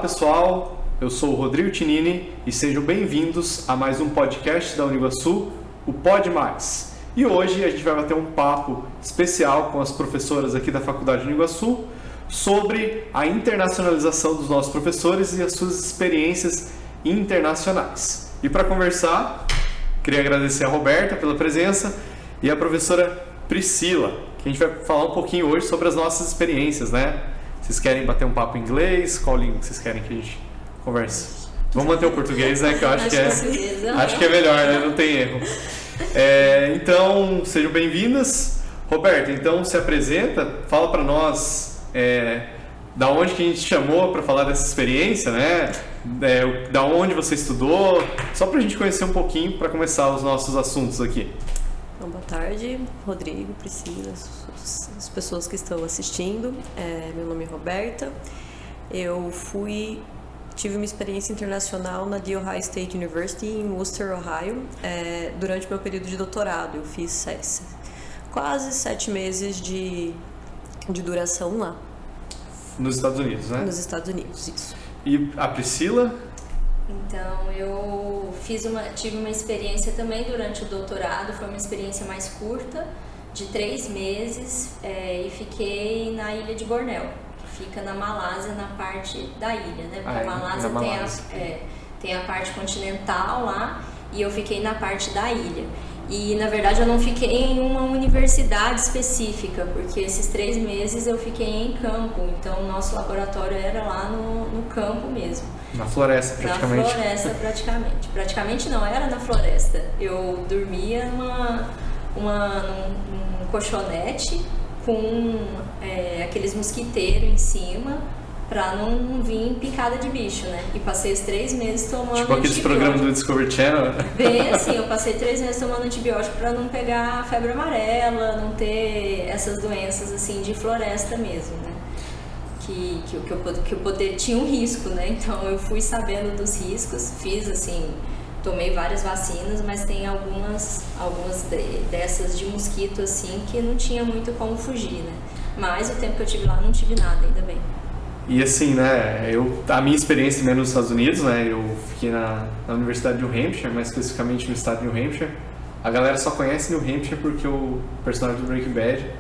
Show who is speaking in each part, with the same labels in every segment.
Speaker 1: pessoal, eu sou o Rodrigo Tinini e sejam bem-vindos a mais um podcast da Uniguaçu, o Pod Mais. E hoje a gente vai bater um papo especial com as professoras aqui da Faculdade Uniguaçu sobre a internacionalização dos nossos professores e as suas experiências internacionais. E para conversar, queria agradecer a Roberta pela presença e a professora Priscila, que a gente vai falar um pouquinho hoje sobre as nossas experiências, né? Vocês querem bater um papo em inglês? Qual língua vocês querem que a gente converse? Vamos manter o português, né? Que eu acho que é melhor, né? Não tem erro. Então, sejam bem-vindas. Roberta, então se apresenta, fala para nós da onde que a gente te chamou para falar dessa experiência, né? Da onde você estudou, só para a gente conhecer um pouquinho para começar os nossos assuntos aqui.
Speaker 2: Então, boa tarde, Rodrigo, Priscila, as pessoas que estão assistindo. Meu nome é Roberta. Eu tive uma experiência internacional na The Ohio State University em Wooster, Ohio, durante meu período de doutorado. Eu fiz quase 7 meses de duração lá.
Speaker 1: Nos Estados Unidos, né?
Speaker 2: Nos Estados Unidos, isso.
Speaker 1: E a Priscila?
Speaker 3: Então, eu tive uma experiência também durante o doutorado, foi uma experiência mais curta, de 3 meses, e fiquei na ilha de Bornéu, que fica na Malásia, na parte da ilha, né? Porque a Malásia tem a parte continental lá, e eu fiquei na parte da ilha. E, na verdade, eu não fiquei em uma universidade específica, porque esses 3 meses eu fiquei em campo, então o nosso laboratório era lá no campo mesmo.
Speaker 1: Na floresta, praticamente.
Speaker 3: Na floresta, praticamente. Praticamente não, era na floresta. Eu dormia num colchonete com aqueles mosquiteiros em cima, pra não vir picada de bicho, né? E passei os 3 meses tomando
Speaker 1: tipo aqueles programas do Discovery Channel?
Speaker 3: Bem assim, eu passei 3 meses tomando antibiótico pra não pegar febre amarela, não ter essas doenças assim de floresta mesmo, né? Que eu poder tinha um risco, né? Então eu fui sabendo dos riscos, tomei várias vacinas, mas tem algumas dessas de mosquito assim que não tinha muito como fugir, né? Mas o tempo que eu tive lá não tive nada, ainda bem.
Speaker 1: E assim, né, a minha experiência também nos Estados Unidos, né, eu fiquei na Universidade de New Hampshire, mais especificamente no estado de New Hampshire. A galera só conhece New Hampshire porque o personagem do Breaking Bad,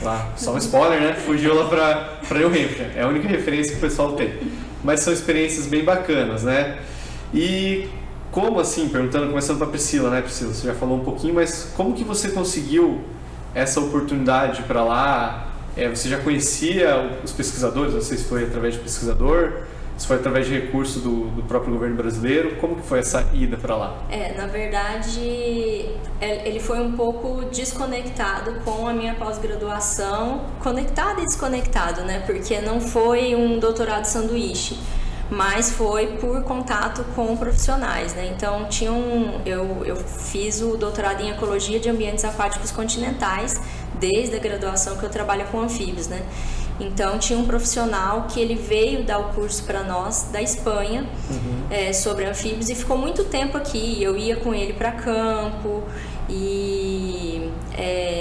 Speaker 1: lá, só um spoiler, né, fugiu lá pra New Hampshire. É a única referência que o pessoal tem. Mas são experiências bem bacanas, né. E como assim, começando pra Priscila, né, Priscila, você já falou um pouquinho, mas como que você conseguiu essa oportunidade para lá? Você já conhecia os pesquisadores? Não sei se foi através de pesquisador, se foi através de recurso do próprio governo brasileiro. Como que foi essa ida para lá?
Speaker 3: Na verdade, ele foi um pouco desconectado com a minha pós-graduação. Conectado e desconectado, né? Porque não foi um doutorado sanduíche, mas foi por contato com profissionais, né? Então, eu fiz o doutorado em Ecologia de Ambientes Aquáticos Continentais, desde a graduação que eu trabalho com anfíbios, né? Então, tinha um profissional que ele veio dar o curso para nós, da Espanha, sobre anfíbios, e ficou muito tempo aqui. Eu ia com ele para campo, e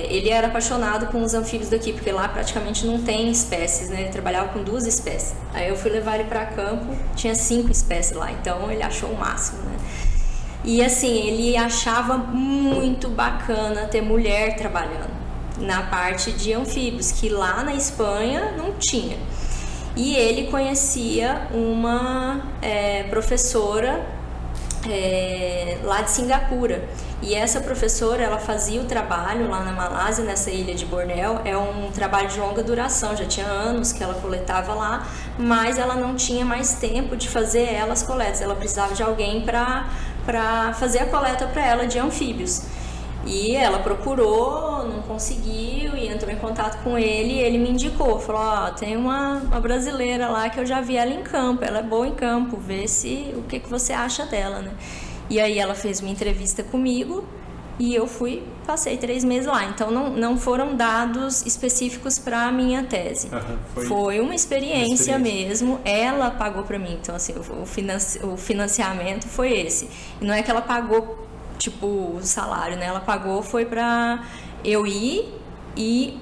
Speaker 3: ele era apaixonado com os anfíbios daqui, porque lá praticamente não tem espécies, né? Ele trabalhava com 2 espécies. Aí eu fui levar ele para campo, tinha 5 espécies lá, então ele achou o máximo, né? E assim, ele achava muito bacana ter mulher trabalhando na parte de anfíbios, que lá na Espanha não tinha. E ele conhecia uma professora lá de Singapura. E essa professora, ela fazia o trabalho lá na Malásia, nessa ilha de Bornéu. É um trabalho de longa duração, já tinha anos que ela coletava lá, mas ela não tinha mais tempo de fazer as coletas. Ela precisava de alguém para fazer a coleta para ela de anfíbios. E ela procurou, não conseguiu, e entrou em contato com ele, e ele me indicou, falou, tem uma brasileira lá que eu já vi ela em campo, ela é boa em campo, vê o que você acha dela, né? E aí ela fez uma entrevista comigo, e eu passei 3 meses lá, então não foram dados específicos para a minha tese. Foi uma experiência mesmo, ela pagou para mim, então assim, o financiamento foi esse. E não é que ela pagou tipo o salário, né? Ela pagou, foi pra eu ir e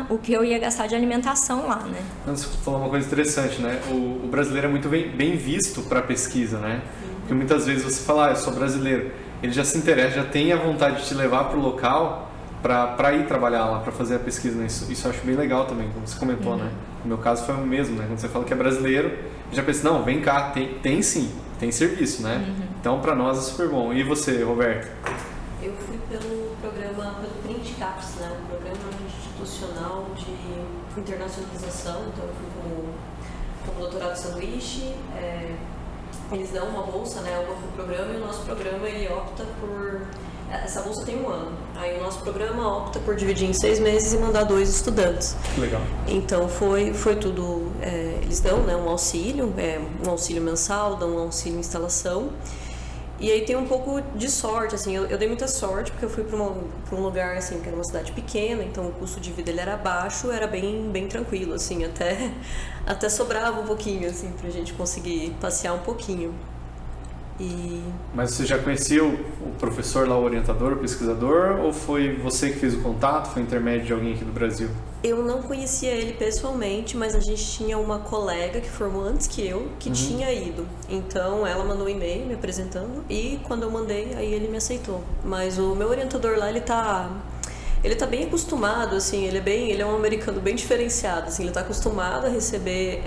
Speaker 3: o que eu ia gastar de alimentação lá, né?
Speaker 1: Você falou uma coisa interessante, né? O brasileiro é muito bem visto para pesquisa, né? Porque muitas vezes você fala, eu sou brasileiro, ele já se interessa, já tem a vontade de te levar para o local para ir trabalhar lá, para fazer a pesquisa, né? Isso eu acho bem legal também, como você comentou, né? No meu caso foi o mesmo, né? Quando você fala que é brasileiro, já pensa, não, vem cá, tem sim, tem serviço, né? Então para nós é super bom. E você, Roberto?
Speaker 2: Eu fui pelo Print Caps, né? Um programa institucional de internacionalização, então eu fui como doutorado sanduíche. Eles dão uma bolsa, né, pro programa, e o nosso programa ele opta por... Essa bolsa tem 1 ano. Aí o nosso programa opta por dividir em 6 meses e mandar 2 estudantes.
Speaker 1: Legal.
Speaker 2: Então foi tudo... eles dão, né, um auxílio mensal, dão um auxílio instalação. E aí tem um pouco de sorte, assim, eu dei muita sorte porque eu fui para um lugar, assim, que era uma cidade pequena, então o custo de vida ele era baixo, era bem tranquilo, assim, até sobrava um pouquinho, assim, pra gente conseguir passear um pouquinho.
Speaker 1: Mas você já conhecia o professor lá, o orientador, o pesquisador, ou foi você que fez o contato, foi intermédio de alguém aqui do Brasil?
Speaker 2: Eu não conhecia ele pessoalmente, mas a gente tinha uma colega que formou antes que eu, que tinha ido. Então ela mandou um e-mail me apresentando e quando eu mandei, aí ele me aceitou. Mas o meu orientador lá, ele tá bem acostumado, assim, ele é um americano bem diferenciado, assim, ele tá acostumado a receber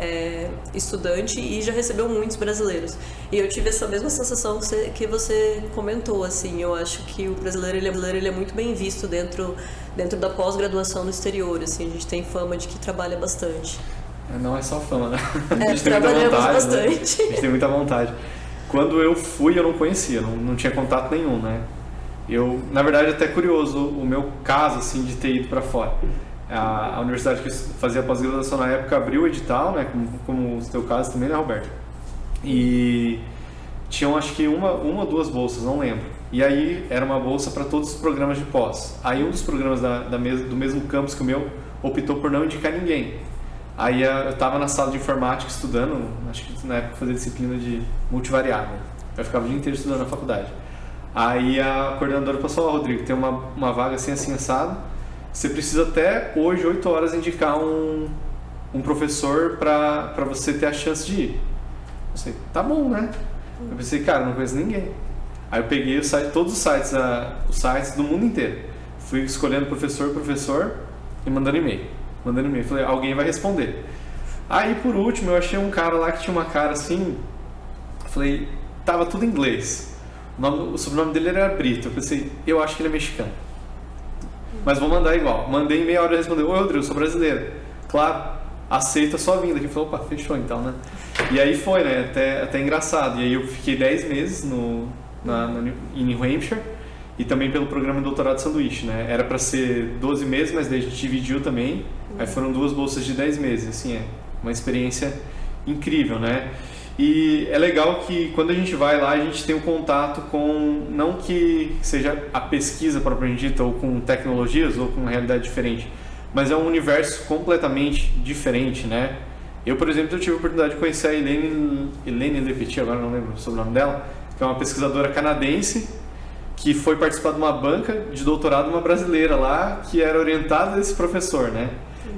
Speaker 2: estudante e já recebeu muitos brasileiros. E eu tive essa mesma sensação que você comentou, assim, eu acho que o brasileiro ele é muito bem visto dentro da pós-graduação no exterior, assim, a gente tem fama de que trabalha bastante.
Speaker 1: Não é só fama, né? A gente tem muita
Speaker 2: trabalhamos
Speaker 1: vontade,
Speaker 2: bastante.
Speaker 1: Né? A gente tem muita vontade. Quando eu fui, eu não conhecia, não tinha contato nenhum, né? Eu, na verdade, até curioso o meu caso, assim, de ter ido para fora. A universidade que fazia pós-graduação na época abriu o edital, né, como o teu caso também, né, Roberto? E tinham, acho que uma ou 2 bolsas, não lembro. E aí era uma bolsa para todos os programas de pós. Aí um dos programas do mesmo campus que o meu optou por não indicar ninguém. Aí eu estava na sala de informática estudando, acho que na época fazia disciplina de multivariável. Eu ficava o dia inteiro estudando na faculdade. Aí a coordenadora passou, Rodrigo, tem uma vaga assim assado, você precisa até hoje, 8 horas, indicar um professor para você ter a chance de ir. Eu pensei, tá bom, né? Eu pensei, cara, não conheço ninguém. Aí eu peguei todos os sites do mundo inteiro. Fui escolhendo professor e mandando e-mail. Falei, alguém vai responder. Aí por último eu achei um cara lá que tinha uma cara assim, falei, tava tudo em inglês. O sobrenome dele era Brito. Eu pensei, eu acho que ele é mexicano. Mas vou mandar igual. Mandei em meia hora e respondeu, oi Rodrigo, sou brasileiro. Claro, aceita a sua vinda. Ele falou, opa, fechou então, né? E aí foi, né? Até engraçado. E aí eu fiquei 10 meses em New Hampshire e também pelo programa de doutorado sanduíche, né? Era para ser 12 meses, mas daí a gente dividiu também. Aí foram 2 bolsas de 10 meses. Assim, uma experiência incrível, né? E é legal que quando a gente vai lá, a gente tem um contato com, não que seja a pesquisa propriamente dita, ou com tecnologias, ou com uma realidade diferente, mas é um universo completamente diferente, né? Eu, por exemplo, tive a oportunidade de conhecer a Helene Lepetit, agora não lembro sobre o nome dela, que é uma pesquisadora canadense, que foi participar de uma banca de doutorado de uma brasileira lá, que era orientada desse professor, né?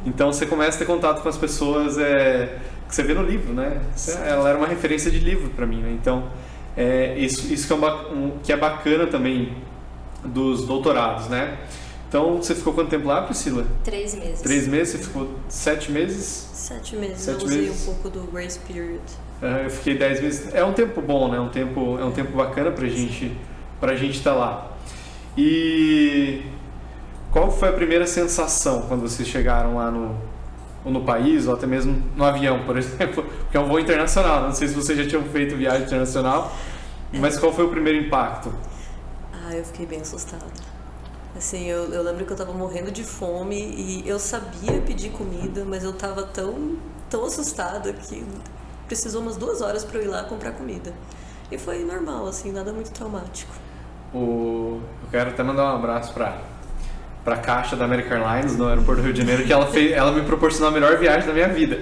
Speaker 1: Então você começa a ter contato com as pessoas que você vê no livro, né? Ela era uma referência de livro para mim, né? Então, isso que é bacana também dos doutorados, né? Então, você ficou quanto tempo lá, Priscila?
Speaker 3: 3 meses.
Speaker 1: 3 meses? Você ficou 7 meses?
Speaker 2: 7 meses.
Speaker 1: 7
Speaker 2: eu usei
Speaker 1: meses.
Speaker 2: um pouco do grace period.
Speaker 1: Eu fiquei 10 meses. É um tempo bom, né? É um tempo bacana pra gente estar lá. E qual foi a primeira sensação quando vocês chegaram lá no país, ou até mesmo no avião, por exemplo? Porque é um voo internacional. Não sei se vocês já tinham feito viagem internacional, mas qual foi o primeiro impacto?
Speaker 2: Eu fiquei bem assustada. Assim, eu lembro que eu tava morrendo de fome e eu sabia pedir comida, mas eu tava tão assustada que precisou umas 2 horas pra eu ir lá comprar comida. E foi normal, assim, nada muito traumático.
Speaker 1: Eu quero até mandar um abraço pra caixa da American Airlines no aeroporto do Rio de Janeiro, que ela me proporcionou a melhor viagem da minha vida.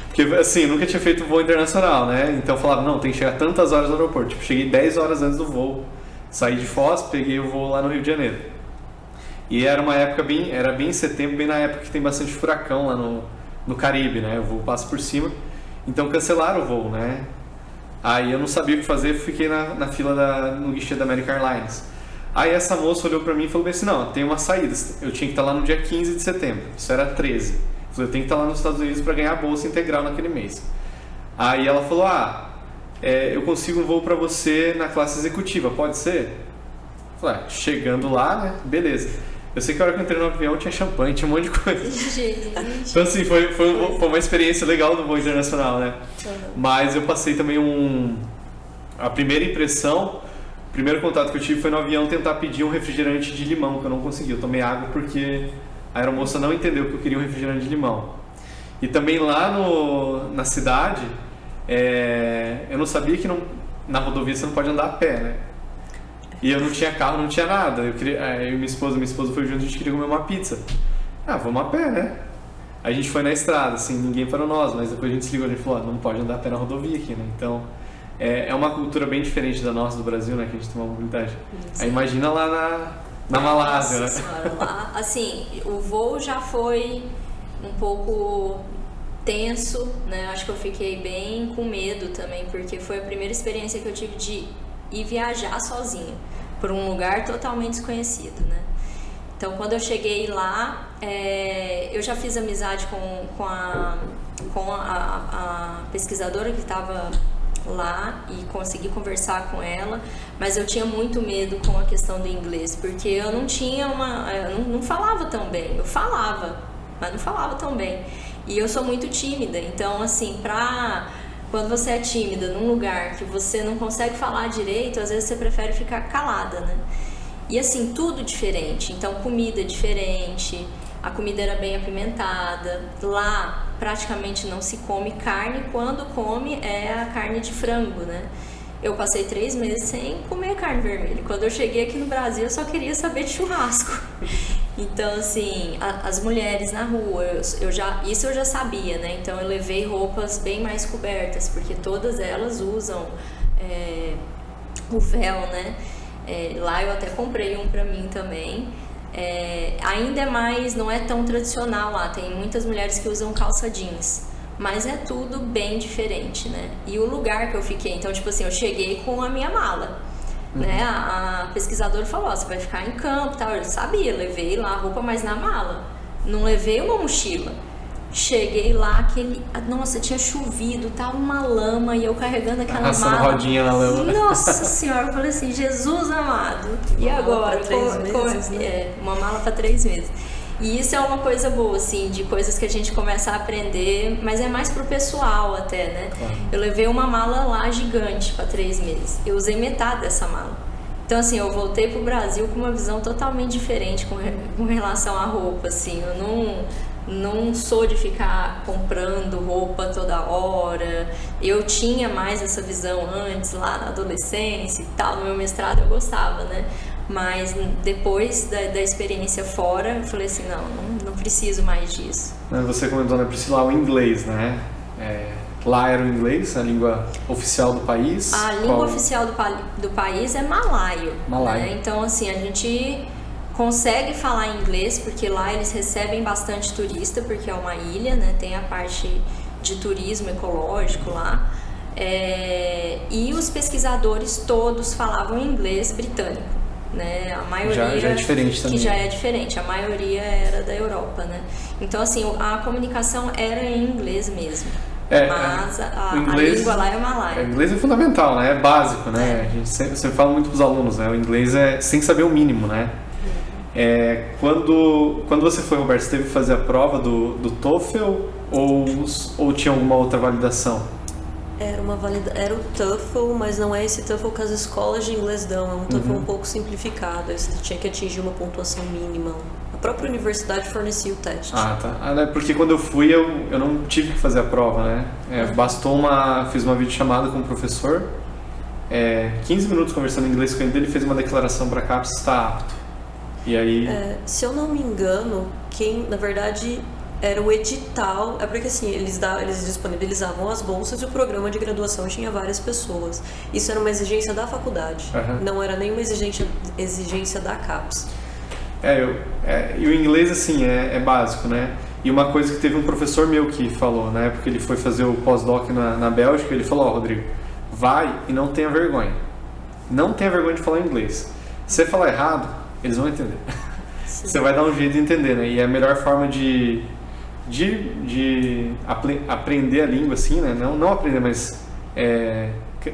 Speaker 1: Porque, assim, eu nunca tinha feito voo internacional, né? Então eu falava, não, tem que chegar tantas horas no aeroporto. Tipo, cheguei 10 horas antes do voo. Saí de Foz, peguei o voo lá no Rio de Janeiro. E era uma época era bem em setembro, bem na época que tem bastante furacão lá no Caribe, né? O voo passa por cima. Então cancelaram o voo, né? Aí eu não sabia o que fazer, fiquei na fila no guichê da American Airlines. Aí essa moça olhou pra mim e falou assim, não, tem uma saída, eu tinha que estar lá no dia 15 de setembro, isso era 13. Eu falei, eu tenho que estar lá nos Estados Unidos para ganhar a bolsa integral naquele mês. Aí ela falou, eu consigo um voo pra você na classe executiva, pode ser? Eu falei, chegando lá, né, beleza. Eu sei que a hora que eu entrei no avião tinha champanhe, tinha um monte de coisa. Então assim, foi uma experiência legal do voo internacional, né? Mas eu passei também a primeira impressão, o primeiro contato que eu tive foi no avião tentar pedir um refrigerante de limão, que eu não consegui. Eu tomei água porque a aeromoça não entendeu que eu queria um refrigerante de limão. E também lá na cidade, eu não sabia que na rodovia você não pode andar a pé, né? E eu não tinha carro, não tinha nada. Eu e minha esposa foi junto, a gente queria comer uma pizza. Vamos a pé, né? A gente foi na estrada, assim, ninguém parou nós, mas depois a gente se ligou e falou, não pode andar a pé na rodovia aqui, né? Então, é uma cultura bem diferente da nossa, do Brasil, né? Que a gente tem uma mobilidade. Aí imagina lá na Malásia,
Speaker 3: Nossa senhora, lá, assim, o voo já foi um pouco tenso, né? Acho que eu fiquei bem com medo também, porque foi a primeira experiência que eu tive de ir viajar sozinha por um lugar totalmente desconhecido, né? Então, quando eu cheguei lá, eu já fiz amizade com a pesquisadora que estava lá e consegui conversar com ela, mas eu tinha muito medo com a questão do inglês, porque eu não tinha eu não falava tão bem. Eu falava, mas não falava tão bem. E eu sou muito tímida, então, assim, quando você é tímida num lugar que você não consegue falar direito, às vezes você prefere ficar calada, né? E assim, tudo diferente. Então, comida diferente, a comida era bem apimentada. Lá, praticamente não se come carne, quando come é a carne de frango, né? Eu passei 3 meses sem comer carne vermelha. Quando eu cheguei aqui no Brasil, eu só queria saber de churrasco. Então, assim, as mulheres na rua, isso eu já sabia, né? Então, eu levei roupas bem mais cobertas, porque todas elas usam o véu, né? Lá eu até comprei um pra mim também. Ainda não é tão tradicional lá, tem muitas mulheres que usam calça jeans. Mas é tudo bem diferente, né? E o lugar que eu fiquei, então, tipo assim, eu cheguei com a minha mala, né? A pesquisadora falou, você vai ficar em campo e tal. Eu sabia, levei lá a roupa, mas na mala. Não levei uma mochila. Cheguei lá, nossa, tinha chovido, tava uma lama e eu carregando aquela
Speaker 1: Arrastando
Speaker 3: mala.
Speaker 1: rodinha na lama.
Speaker 3: Nossa senhora, eu falei assim, Jesus amado. E agora?
Speaker 2: 3 meses, né?
Speaker 3: Uma mala para 3 meses. E isso é uma coisa boa, assim, de coisas que a gente começa a aprender, mas é mais pro pessoal até, né?
Speaker 1: Claro.
Speaker 3: Eu levei uma mala lá gigante para 3 meses. Eu usei metade dessa mala. Então, assim, eu voltei pro Brasil com uma visão totalmente diferente com relação à roupa, assim. Eu não sou de ficar comprando roupa toda hora. Eu tinha mais essa visão antes, lá na adolescência e tal. No meu mestrado eu gostava, né? Mas depois da experiência fora, eu falei assim, não preciso mais disso.
Speaker 1: Você comentou, né, Priscila, o inglês, né? Lá era o inglês, a língua oficial do país?
Speaker 3: A língua oficial do país é malaio.
Speaker 1: Malaio.
Speaker 3: Né? Então, assim, a gente consegue falar inglês, porque lá eles recebem bastante turista, porque é uma ilha, né? Tem a parte de turismo ecológico lá. E os pesquisadores todos falavam inglês britânico. Né? A maioria
Speaker 1: já é diferente também.
Speaker 3: Que já é diferente, a maioria era da Europa, né? Então, assim, a comunicação era em inglês mesmo. Mas a língua lá é malaia.
Speaker 1: O inglês é fundamental, né? É básico, né? A gente sempre fala muito para os alunos, né? O inglês sem saber o mínimo, né? Quando você foi, Roberto, você teve que fazer a prova do TOEFL ou tinha alguma outra validação?
Speaker 2: Era o TOEFL, mas não é esse TOEFL que as escolas de inglês dão, é um TOEFL um pouco simplificado, aí você tinha que atingir uma pontuação mínima. A própria universidade fornecia o teste.
Speaker 1: Tá. Porque quando eu fui, eu não tive que fazer a prova, né? Bastou fiz uma videochamada com o professor, 15 minutos conversando em inglês com ele, ele fez uma declaração para cá, você está apto. E aí...
Speaker 2: se eu não me engano, na verdade... Era o edital, porque assim, eles disponibilizavam as bolsas e o programa de graduação tinha várias pessoas. Isso era uma exigência da faculdade, não era nenhuma exigência da CAPES.
Speaker 1: E o inglês, assim, é básico, né? E uma coisa que teve um professor meu que falou, na época que ele foi fazer o pós-doc na Bélgica, ele falou, Rodrigo, vai e não tenha vergonha. Não tenha vergonha de falar inglês. Se você falar errado, eles vão entender. Você vai dar um jeito de entender, né? E a melhor forma de aprender a língua, assim, né? Não aprender, mas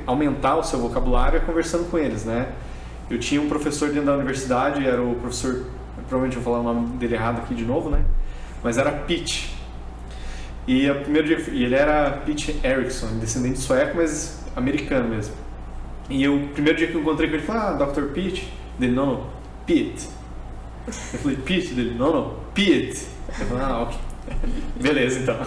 Speaker 1: aumentar o seu vocabulário é conversando com eles, né? Eu tinha um professor dentro da universidade, era o professor, provavelmente vou falar o nome dele errado aqui de novo, né? Mas era Pete. E ele era Pete Eriksson, descendente sueco, mas americano mesmo. E o primeiro dia que eu encontrei com ele, ele falou, Dr. Pete? Dele, não, Pete. Eu falei, Pete? Dele, não, Pete. Eu falei, ok. Beleza, então.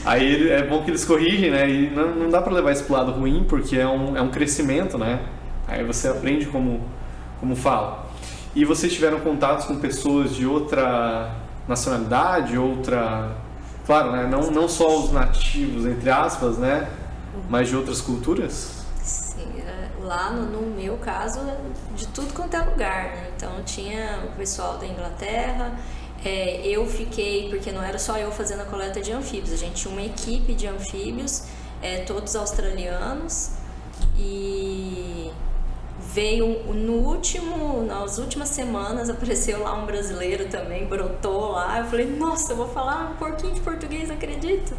Speaker 1: Aí é bom que eles corrigem, né? E não dá pra levar isso pro lado ruim, porque é um crescimento, né? Aí você aprende como fala. E vocês tiveram contatos com pessoas de outra nacionalidade, claro, né? Não só os nativos, entre aspas, né? Mas de outras culturas?
Speaker 3: Sim, lá no meu caso, de tudo quanto é lugar, né? Então tinha o pessoal da Inglaterra, eu fiquei, porque não era só eu fazendo a coleta de anfíbios, a gente tinha uma equipe de anfíbios, todos australianos, e veio nas últimas semanas apareceu lá um brasileiro também, brotou lá, eu falei, nossa, eu vou falar um pouquinho de português, acredito.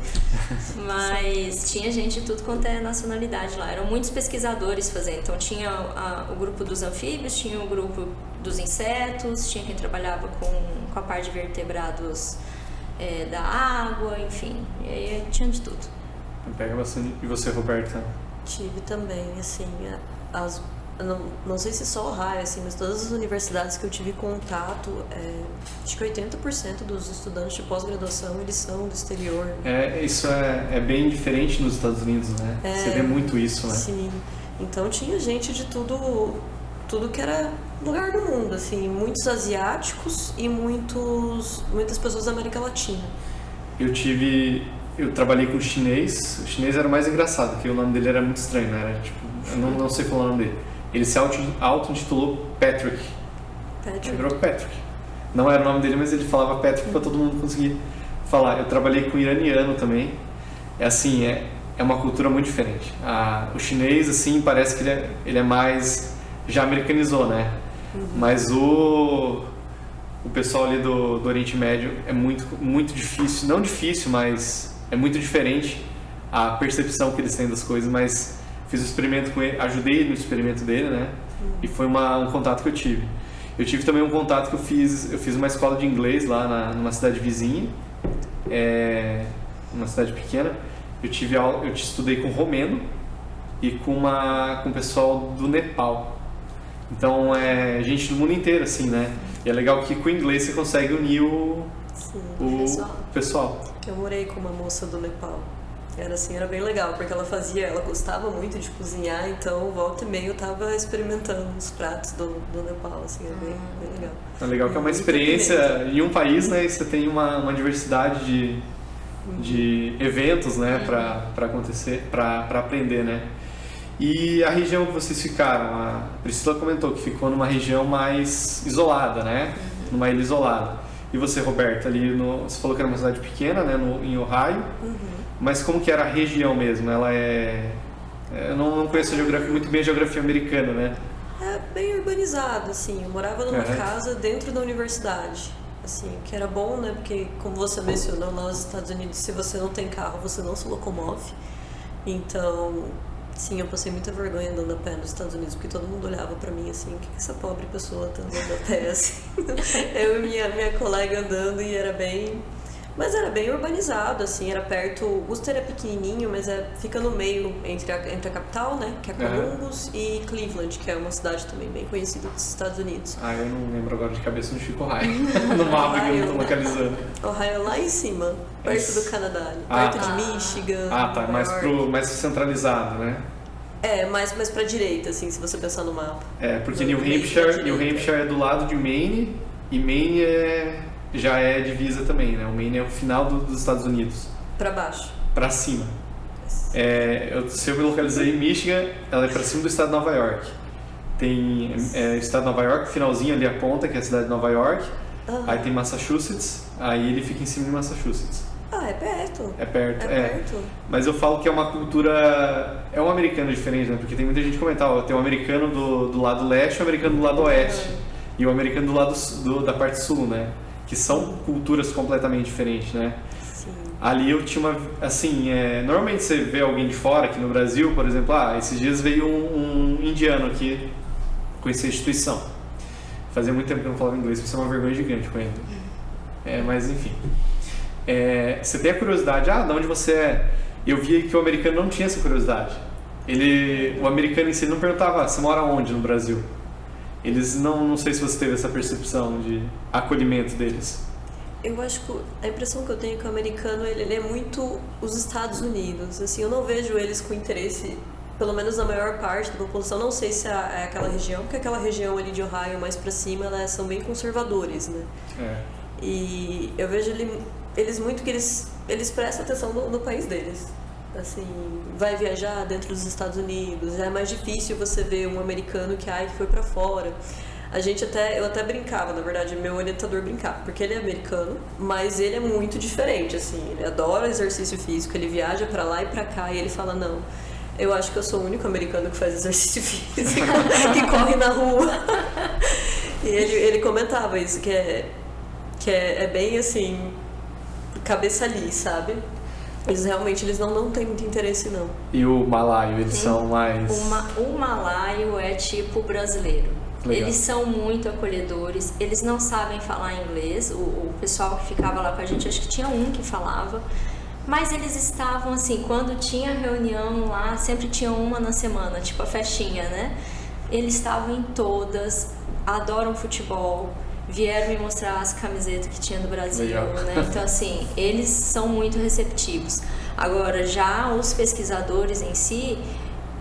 Speaker 3: Mas tinha gente de tudo quanto é nacionalidade lá, eram muitos pesquisadores fazendo, então tinha o grupo dos anfíbios, tinha o grupo dos insetos, tinha quem trabalhava com a parte de vertebrados da água, enfim, e aí tinha de tudo.
Speaker 1: Pega bastante. E você, Roberta?
Speaker 2: Tive também, assim, não sei se só o Ohio, assim, mas todas as universidades que eu tive contato, acho que 80% dos estudantes de pós-graduação, eles são do exterior.
Speaker 1: Isso é bem diferente nos Estados Unidos, né? Você vê muito isso, né?
Speaker 2: Sim. Então tinha gente de tudo que era lugar do mundo, assim, muitos asiáticos e muitas pessoas da América Latina.
Speaker 1: Eu trabalhei com chinês. O chinês era o mais engraçado, porque o nome dele era muito estranho, né? Era, tipo, eu não sei falar o nome dele. Ele se auto-intitulou Patrick. Ele virou Patrick. Não era o nome dele, mas ele falava Patrick para todo mundo conseguir falar. Eu trabalhei com iraniano também. É uma cultura muito diferente. O chinês, assim, parece que ele é mais... Já americanizou, né? Mas o pessoal ali do Oriente Médio é muito, muito difícil. Não difícil, mas é muito diferente a percepção que eles têm das coisas, mas... Fiz um experimento com ele, ajudei no experimento dele, né? E foi um contato que eu tive. Eu tive também um contato que eu fiz uma escola de inglês lá numa cidade vizinha, uma cidade pequena. Eu estudei com romeno e com o pessoal do Nepal. Então, gente do mundo inteiro, assim, né? E é legal que com o inglês você consegue unir o pessoal.
Speaker 2: Eu morei com uma moça do Nepal. Era bem legal, porque ela gostava muito de cozinhar, então volta e meia eu tava experimentando os pratos do Nepal, assim, bem legal.
Speaker 1: É legal que é uma experiência em um país, né, e você tem uma diversidade de eventos, né, para acontecer, para aprender, né. E a região que vocês ficaram, a Priscila comentou que ficou numa região mais isolada, né, numa ilha isolada. E você, Roberta, ali você falou que era uma cidade pequena, né, em Ohio. Mas como que era a região mesmo? Ela eu não conheço muito bem a geografia americana, né?
Speaker 2: É bem urbanizado, assim. Eu morava numa casa dentro da universidade, assim, que era bom, né? Porque, como você mencionou, lá nos Estados Unidos, se você não tem carro, você não se locomove. Então, sim, eu passei muita vergonha andando a pé nos Estados Unidos, porque todo mundo olhava pra mim assim, o que essa pobre pessoa tá andando a pé, assim? Eu e minha colega andando, e Mas era bem urbanizado, assim, era perto... Worcester é pequenininho, mas fica no meio entre a capital, né, que é Columbus, e Cleveland, que é uma cidade também bem conhecida dos Estados Unidos.
Speaker 1: Eu não lembro agora de cabeça onde fica Ohio, no mapa que eu não tô localizando.
Speaker 2: Ohio lá em cima, perto do Canadá, perto de Michigan.
Speaker 1: Tá, mais centralizado, né?
Speaker 2: Mais pra direita, assim, se você pensar no mapa.
Speaker 1: Porque New Hampshire é do lado de Maine, e Maine já é divisa também, né? O Maine é o final dos Estados Unidos.
Speaker 2: Pra baixo.
Speaker 1: Pra cima. Se eu me localizei em Michigan, ela é pra cima do estado de Nova York. tem o estado de Nova York, finalzinho ali a ponta, que é a cidade de Nova York. Aí tem Massachusetts, aí ele fica em cima de Massachusetts.
Speaker 2: É perto.
Speaker 1: É perto. Mas eu falo que é uma cultura... É um americano diferente, né? Porque tem muita gente que comenta, tem um americano do lado leste e um americano do lado oeste. E o americano do lado da parte sul, né? Que são culturas completamente diferentes, né?
Speaker 2: Sim.
Speaker 1: Ali eu tinha uma... Assim, normalmente você vê alguém de fora, aqui no Brasil, por exemplo, esses dias veio um indiano aqui conhecer a instituição. Fazia muito tempo que eu não falava inglês, isso é uma vergonha gigante com ele. Mas enfim. Você tem a curiosidade, de onde você é? Eu vi que o americano não tinha essa curiosidade. O americano em si não perguntava, você mora onde no Brasil? Eles não sei se você teve essa percepção de acolhimento deles.
Speaker 2: Eu acho que a impressão que eu tenho é que o americano ele é muito os Estados Unidos. Assim, eu não vejo eles com interesse, pelo menos na maior parte da população. Não sei se é aquela região, porque aquela região ali de Ohio mais pra cima, são bem conservadores, né? E eu vejo eles muito que eles prestam atenção no país deles. Assim, vai viajar dentro dos Estados Unidos, já é mais difícil você ver um americano que foi pra fora. Eu até brincava, na verdade, meu orientador brincava, porque ele é americano, mas ele é muito diferente, assim, ele adora exercício físico, ele viaja pra lá e pra cá e ele fala, não, eu acho que eu sou o único americano que faz exercício físico, que corre na rua. E ele comentava isso, que é bem assim, cabeça ali, sabe? Eles não têm muito interesse, não.
Speaker 1: E o malaio, eles são mais...
Speaker 3: O malaio é tipo brasileiro. Legal. Eles são muito acolhedores, eles não sabem falar inglês. O pessoal que ficava lá com a gente, acho que tinha um que falava. Mas eles estavam assim, quando tinha reunião lá, sempre tinha uma na semana, tipo a festinha, né? Eles estavam em todas, adoram futebol. Vieram me mostrar as camisetas que tinha do Brasil, né? Então, assim, eles são muito receptivos. Agora, já os pesquisadores em si,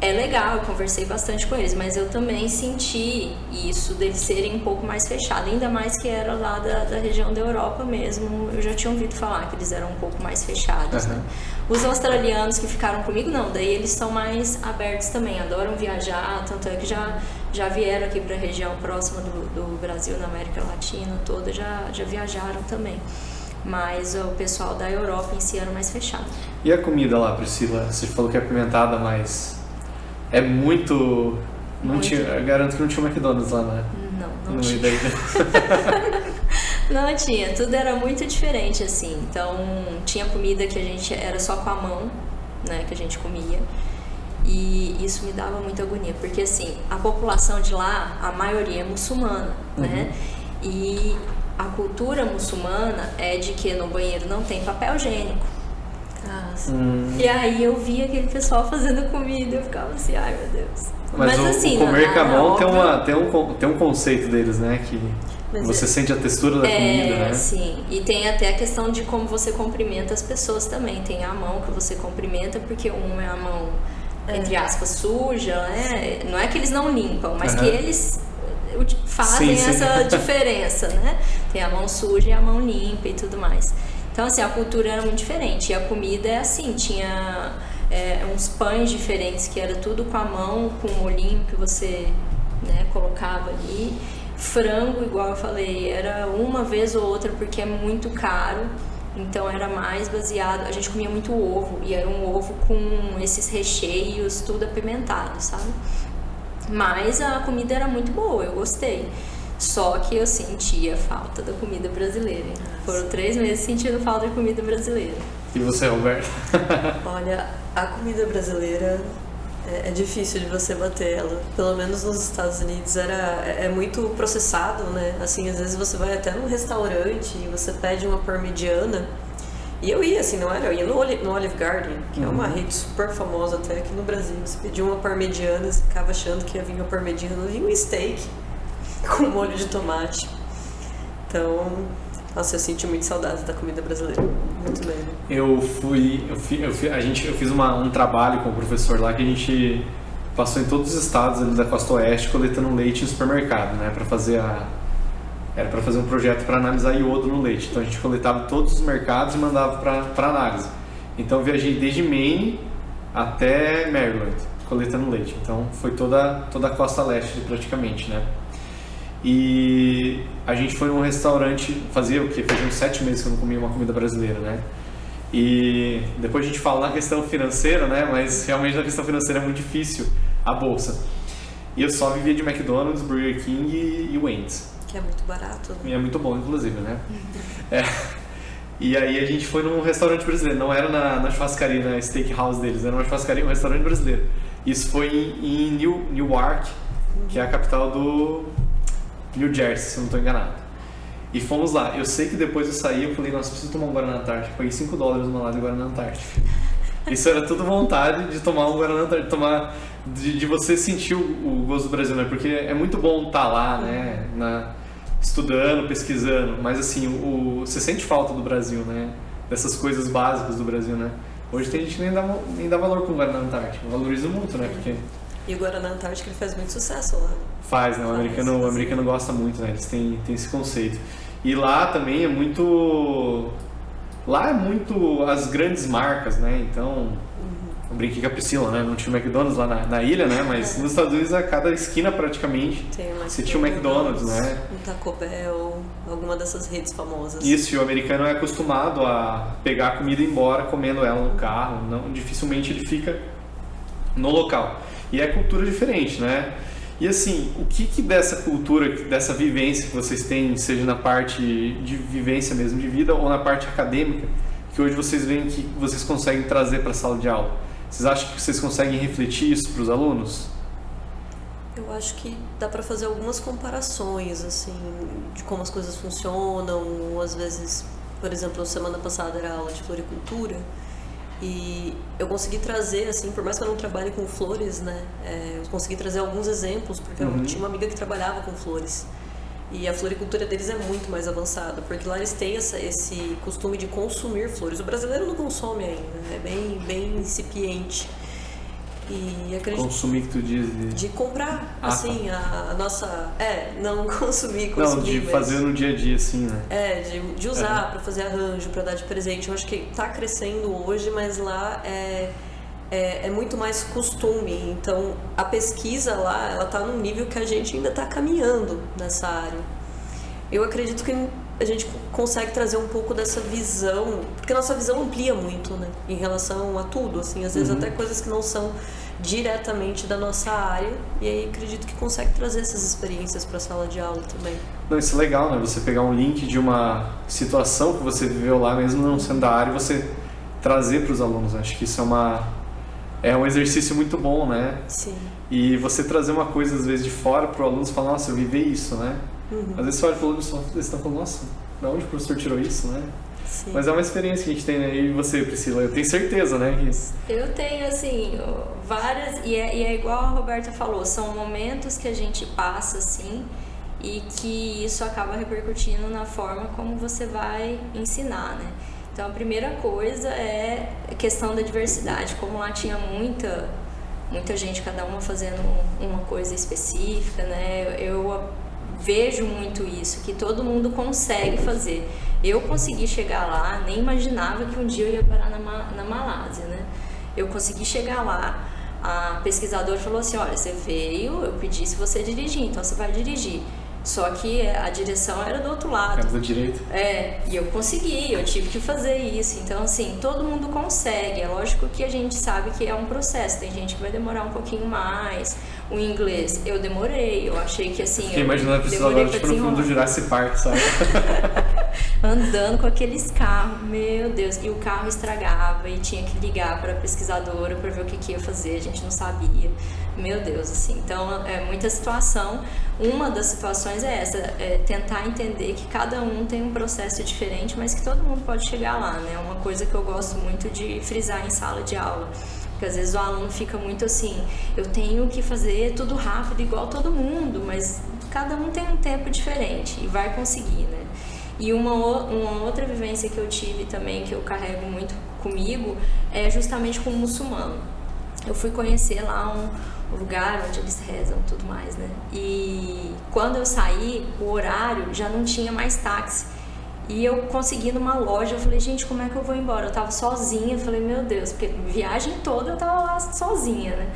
Speaker 3: é legal, eu conversei bastante com eles, mas eu também senti isso, deles serem um pouco mais fechados, ainda mais que era lá da região da Europa mesmo. Eu já tinha ouvido falar que eles eram um pouco mais fechados, né? Os australianos que ficaram comigo, não, daí eles são mais abertos também, adoram viajar, tanto é que já vieram aqui para a região próxima do Brasil, na América Latina toda, já viajaram também. Mas o pessoal da Europa em si era mais fechado.
Speaker 1: E a comida lá, Priscila? Você falou que é apimentada, mas é muito... eu garanto que não tinha McDonald's lá, né?
Speaker 3: Não tinha. Não tinha, tudo era muito diferente, assim. Então, tinha comida que a gente era só com a mão, né, que a gente comia. E isso me dava muita agonia, porque assim, a população de lá, a maioria é muçulmana, né? E a cultura muçulmana é de que no banheiro não tem papel higiênico. E aí eu via aquele pessoal fazendo comida e eu ficava assim, ai meu Deus.
Speaker 1: Mas assim, o comer com a mão tem um conceito deles, né? Que você sente a textura da comida, né?
Speaker 3: Sim, e tem até a questão de como você cumprimenta as pessoas também. Tem a mão que você cumprimenta, porque uma é a mão, entre aspas, suja, né? Não é que eles não limpam, mas que eles fazem essa diferença, né? Tem a mão suja e a mão limpa e tudo mais. Então, assim, a cultura era muito diferente. E a comida é assim, tinha uns pães diferentes, que era tudo com a mão, com o molhinho que você, né, colocava ali. Frango, igual eu falei, era uma vez ou outra, porque é muito caro. Então era mais baseado, a gente comia muito ovo, e era um ovo com esses recheios, tudo apimentado, sabe? Mas a comida era muito boa, eu gostei. Só que eu sentia falta da comida brasileira. Foram 3 meses sentindo falta da comida brasileira.
Speaker 1: E você, Roberto?
Speaker 2: Olha, a comida brasileira é difícil de você bater ela. Pelo menos nos Estados Unidos é muito processado, né? Assim, às vezes você vai até num restaurante e você pede uma parmegiana. E eu ia, assim, eu ia no Olive Garden, que é uma rede super famosa até aqui no Brasil. Você pedia uma parmegiana, você ficava achando que ia vir uma parmegiana, vinha um steak com molho de tomate. Então, nossa, eu senti muito saudades da comida brasileira. Muito bem.
Speaker 1: Eu fiz um trabalho com o professor lá que a gente passou em todos os estados ali da Costa Oeste coletando leite no supermercado, né? Era para fazer um projeto para analisar iodo no leite. Então a gente coletava todos os mercados e mandava para análise. Então eu viajei desde Maine até Maryland coletando leite. Então foi toda a costa leste praticamente, né? E a gente foi num restaurante, fazia uns 7 meses que eu não comia uma comida brasileira, né? E depois a gente fala na questão financeira, né? Mas realmente na questão financeira é muito difícil a bolsa. E eu só vivia de McDonald's, Burger King e Wendy's.
Speaker 2: Que é muito barato.
Speaker 1: E é muito bom, inclusive, né? E aí a gente foi num restaurante brasileiro, não era na churrascaria, na steakhouse deles, era uma churrascaria, um restaurante brasileiro. Isso foi em Newark, que é a capital do New Jersey, se eu não estou enganado. E fomos lá. Eu sei que depois eu saí, eu falei, nossa, preciso tomar um Guaraná Antártica. Paguei $5 uma lata de Guaraná Antártica. Isso era tudo vontade de tomar um Guaraná Antártica, de você sentir o gosto do Brasil, né? Porque é muito bom estar lá, né? Estudando, pesquisando, mas assim, você sente falta do Brasil, né? Dessas coisas básicas do Brasil, né? Hoje tem gente que nem dá valor com o Guaraná Antártica. Valoriza muito, né? Porque...
Speaker 2: E o Guaraná Antártica ele faz muito sucesso lá.
Speaker 1: Faz, né? O americano gosta muito, né? Eles têm esse conceito. E lá também é muito... Lá é muito as grandes marcas, né? Então, eu brinquei com a Priscila, né? Não tinha McDonald's lá na ilha, né? Mas nos Estados Unidos, a cada esquina praticamente, você tinha o McDonald's, né?
Speaker 2: Um Taco Bell, alguma dessas redes famosas.
Speaker 1: Isso, e o americano é acostumado a pegar a comida e ir embora comendo ela no carro. Dificilmente ele fica no local. E é cultura diferente, né? E assim, o que dessa cultura, dessa vivência que vocês têm, seja na parte de vivência mesmo de vida ou na parte acadêmica, que hoje vocês veem que vocês conseguem trazer para a sala de aula? Vocês acham que vocês conseguem refletir isso para os alunos?
Speaker 2: Eu acho que dá para fazer algumas comparações, assim, de como as coisas funcionam. Às vezes, por exemplo, semana passada era aula de floricultura. E eu consegui trazer, assim, por mais que eu não trabalhe com flores, né? Eu consegui trazer alguns exemplos, porque eu tinha uma amiga que trabalhava com flores. E a floricultura deles é muito mais avançada, porque lá eles têm esse costume de consumir flores. O brasileiro não consome ainda, é bem incipiente. E acredito...
Speaker 1: Consumir que tu diz?
Speaker 2: De comprar, assim, tá. A nossa... não consumir,
Speaker 1: não, de fazer no dia a dia, assim, né?
Speaker 2: De usar para fazer arranjo, para dar de presente. Eu acho que tá crescendo hoje, mas lá é muito mais costume. Então, a pesquisa lá, ela tá num nível que a gente ainda tá caminhando nessa área. Eu acredito que a gente consegue trazer um pouco dessa visão, porque a nossa visão amplia muito, né? Em relação a tudo, assim, às vezes até coisas que não são diretamente da nossa área, e aí acredito que consegue trazer essas experiências para a sala de aula também.
Speaker 1: Não, isso é legal, né? Você pegar um link de uma situação que você viveu lá, mesmo não sendo da área, e você trazer para os alunos. Acho que isso é um exercício muito bom, né?
Speaker 2: Sim.
Speaker 1: E você trazer uma coisa, às vezes, de fora para o aluno e falar, nossa, eu vivi isso, né? Às vezes você olha para o aluno e você está falando, nossa, de onde o professor tirou isso, né?
Speaker 2: Sim.
Speaker 1: Mas é uma experiência que a gente tem, né? E você, Priscila, eu tenho certeza, né?
Speaker 3: Eu tenho, assim, várias, e é igual a Roberta falou, são momentos que a gente passa, assim, e que isso acaba repercutindo na forma como você vai ensinar, né? Então, a primeira coisa é a questão da diversidade. Como lá tinha muita gente, cada uma fazendo uma coisa específica, né? Eu vejo muito isso, que todo mundo consegue fazer. Eu consegui chegar lá, nem imaginava que um dia eu ia parar na Malásia, né? Eu consegui chegar lá, a pesquisadora falou assim, olha, você veio, eu pedi se você dirigir, então você vai dirigir. Só que a direção era do outro lado.
Speaker 1: Era da direita.
Speaker 3: E eu consegui, eu tive que fazer isso. Então, assim, todo mundo consegue. É lógico que a gente sabe que é um processo. Tem gente que vai demorar um pouquinho mais. O inglês, eu demorei. Eu achei que, assim...
Speaker 1: Fiquei imaginando a pessoa agora, tipo, no filme do Jurassic Park, sabe?
Speaker 3: Andando com aqueles carros, meu Deus. E o carro estragava e tinha que ligar para a pesquisadora para ver o que ia fazer. A gente não sabia. Meu Deus, assim. Então, é muita situação. Uma das situações é essa, tentar entender que cada um tem um processo diferente, mas que todo mundo pode chegar lá, né? É uma coisa que eu gosto muito de frisar em sala de aula. Porque às vezes o aluno fica muito assim, eu tenho que fazer tudo rápido igual todo mundo, mas cada um tem um tempo diferente e vai conseguir, né? E uma outra vivência que eu tive também, que eu carrego muito comigo, é justamente com o muçulmano. Eu fui conhecer lá um lugar onde eles rezam e tudo mais, né? E quando eu saí, o horário já não tinha mais táxi. E eu consegui numa loja, eu falei, gente, como é que eu vou embora? Eu tava sozinha, eu falei, meu Deus, porque viagem toda eu tava lá sozinha, né?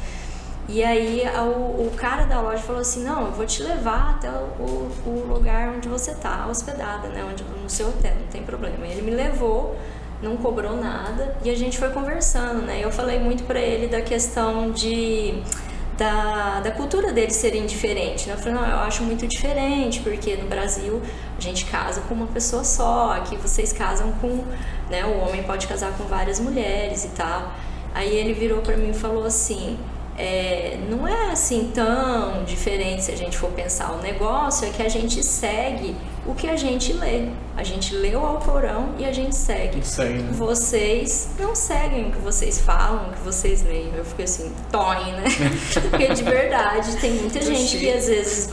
Speaker 3: E aí o cara da loja falou assim, não, eu vou te levar até o lugar onde você tá hospedada, né? No seu hotel, não tem problema. Ele me levou, não cobrou nada e a gente foi conversando, né? Eu falei muito pra ele da questão da cultura deles serem diferentes, né? Eu falei, não, eu acho muito diferente, porque no Brasil a gente casa com uma pessoa só, aqui vocês casam com, né? O homem pode casar com várias mulheres e tal. Aí ele virou pra mim e falou assim, não é assim tão diferente se a gente for pensar. O negócio é que a gente segue o que a gente lê. A gente lê o Alcorão e a gente segue.
Speaker 1: Né?
Speaker 3: Vocês não seguem o que vocês falam, o que vocês leem. Eu fiquei assim, toim, né? Porque de verdade tem muita gente que às vezes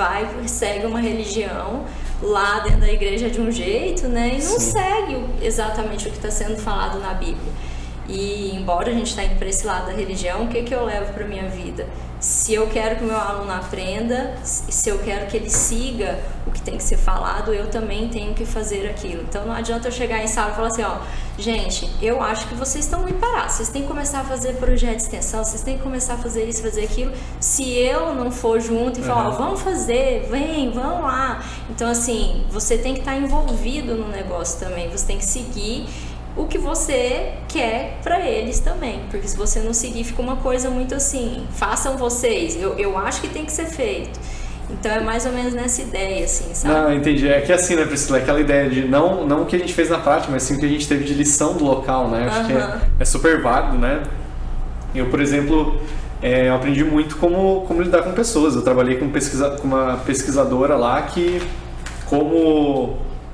Speaker 3: segue uma religião lá dentro da igreja de um jeito, né? E não segue exatamente o que está sendo falado na Bíblia. E embora a gente está indo para esse lado da religião, o que eu levo para minha vida? Se eu quero que o meu aluno aprenda, se eu quero que ele siga o que tem que ser falado, eu também tenho que fazer aquilo. Então não adianta eu chegar em sala e falar assim, ó, gente, eu acho que vocês estão muito parados, vocês têm que começar a fazer projeto de extensão, vocês têm que começar a fazer isso, fazer aquilo. Se eu não for junto e falar, ó, vamos fazer, vamos lá. Então assim, você tem que estar envolvido no negócio também, você tem que seguir o que você quer pra eles também, porque se você não seguir fica uma coisa muito assim, façam vocês, eu acho que tem que ser feito. Então é mais ou menos nessa ideia, assim, sabe?
Speaker 1: Não, entendi. É que assim, né, Priscila, aquela ideia de não o que a gente fez na prática, mas sim o que a gente teve de lição do local, né? Acho que é super válido, né? Eu, por exemplo, eu aprendi muito como lidar com pessoas. Eu trabalhei com uma pesquisadora lá que,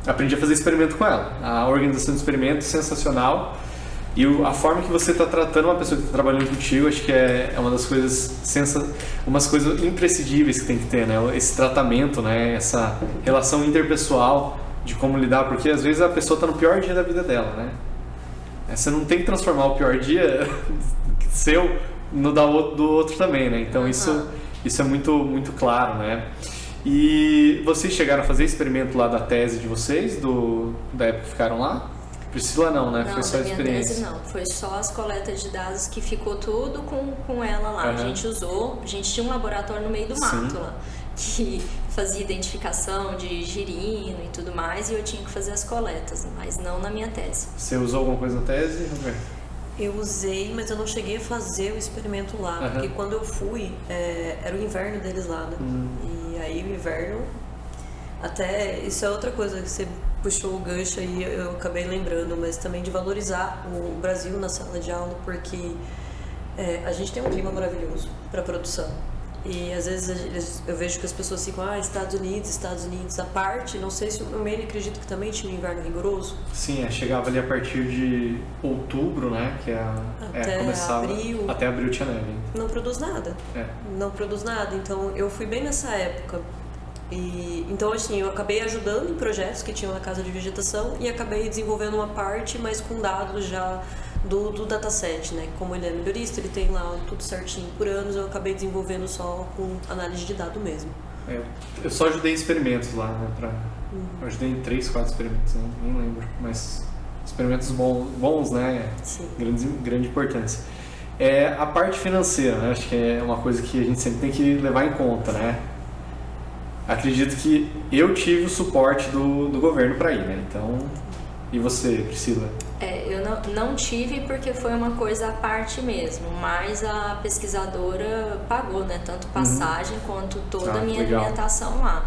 Speaker 1: aprendi a fazer experimento com ela. A organização de experimento é sensacional. E a forma que você está tratando uma pessoa que está trabalhando contigo, acho que é uma das coisas, umas coisas imprescindíveis que tem que ter, né? Esse tratamento, né? Essa relação interpessoal de como lidar, porque às vezes a pessoa está no pior dia da vida dela, né? Você não tem que transformar o pior dia seu no do outro também, né? Então isso é muito, muito claro, né? E vocês chegaram a fazer experimento lá da tese de vocês, da época que ficaram lá? Priscila não, né?
Speaker 3: Não,
Speaker 1: foi só a experiência.
Speaker 3: Tese não, foi só as coletas de dados que ficou tudo com ela lá. A gente usou, a gente tinha um laboratório no meio do mato lá, que fazia identificação de girino e tudo mais, e eu tinha que fazer as coletas, mas não na minha tese.
Speaker 1: Você usou alguma coisa na tese, Roberto?
Speaker 2: Eu usei, mas eu não cheguei a fazer o experimento lá, porque quando eu fui, era o inverno deles lá, né? E aí o inverno, até isso é outra coisa que você puxou o gancho aí, eu acabei lembrando, mas também de valorizar o Brasil na sala de aula, porque a gente tem um clima maravilhoso para produção. E às vezes eu vejo que as pessoas ficam, Estados Unidos, a parte, não sei se o meio acredito que também tinha um inverno rigoroso.
Speaker 1: Sim, chegava ali a partir de outubro, né, que começava,
Speaker 2: abril.
Speaker 1: Até abril tinha neve.
Speaker 2: Não produz nada. Não produz nada, então eu fui bem nessa época. E então assim, eu acabei ajudando em projetos que tinham na casa de vegetação e acabei desenvolvendo uma parte, mas com dados já do dataset, né? Como ele é melhorista, ele tem lá tudo certinho por anos, eu acabei desenvolvendo só com análise de dado mesmo.
Speaker 1: Eu só ajudei em experimentos lá, né? Eu ajudei em 3, 4 experimentos, nem lembro, mas experimentos bons, né?
Speaker 2: Sim.
Speaker 1: Grande importância. A parte financeira, né? Acho que é uma coisa que a gente sempre tem que levar em conta, né? Acredito que eu tive o suporte do governo para ir, né? Então, e você, Priscila?
Speaker 3: Eu não tive porque foi uma coisa à parte mesmo, mas a pesquisadora pagou, né? Tanto passagem quanto toda a minha alimentação lá.